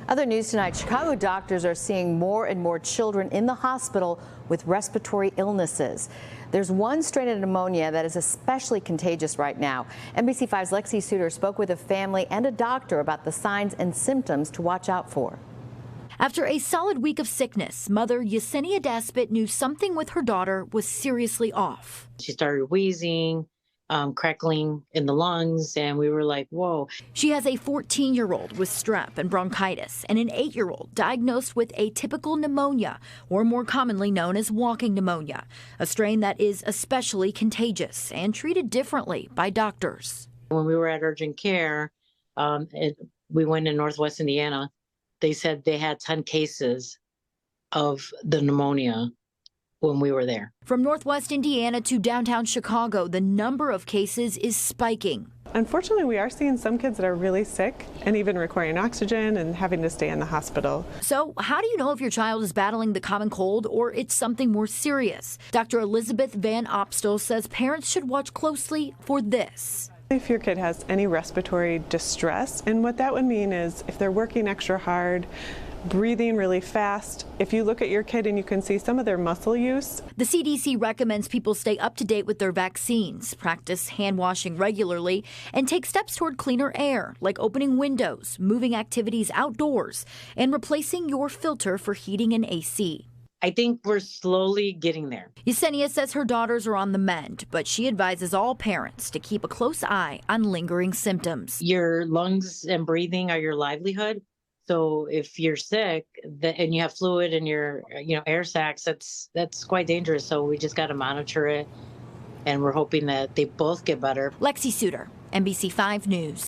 Other news tonight, Chicago doctors are seeing more and more children in the hospital with respiratory illnesses. There's one strain of pneumonia that is especially contagious right now. NBC5's Lexi Sutter spoke with a family and a doctor about the signs and symptoms to watch out for. After a solid week of sickness, mother Yesenia Daspit knew something with her daughter was seriously off. She started wheezing, crackling in the lungs, and we were like, whoa. She has a 14-year-old with strep and bronchitis and an 8-year-old diagnosed with atypical pneumonia, or more commonly known as walking pneumonia, a strain that is especially contagious and treated differently by doctors. When we were at urgent care, we went in Northwest Indiana. They said they had 10 cases of the pneumonia when we were there. From Northwest Indiana to downtown Chicago, the number of cases is spiking. Unfortunately, we are seeing some kids that are really sick and even requiring oxygen and having to stay in the hospital. So how do you know if your child is battling the common cold or it's something more serious? Dr. Elizabeth Van Opstel says parents should watch closely for this. If your kid has any respiratory distress, and what that would mean is if they're working extra hard, breathing really fast, if you look at your kid and you can see some of their muscle use. The CDC recommends people stay up to date with their vaccines, practice hand washing regularly, and take steps toward cleaner air, like opening windows, moving activities outdoors, and replacing your filter for heating and AC. I think we're slowly getting there. Yesenia says her daughters are on the mend, but she advises all parents to keep a close eye on lingering symptoms. Your lungs and breathing are your livelihood. So if you're sick and you have fluid in your air sacs, that's quite dangerous. So we just got to monitor it, and we're hoping that they both get better. Lexi Sutter, NBC5 News.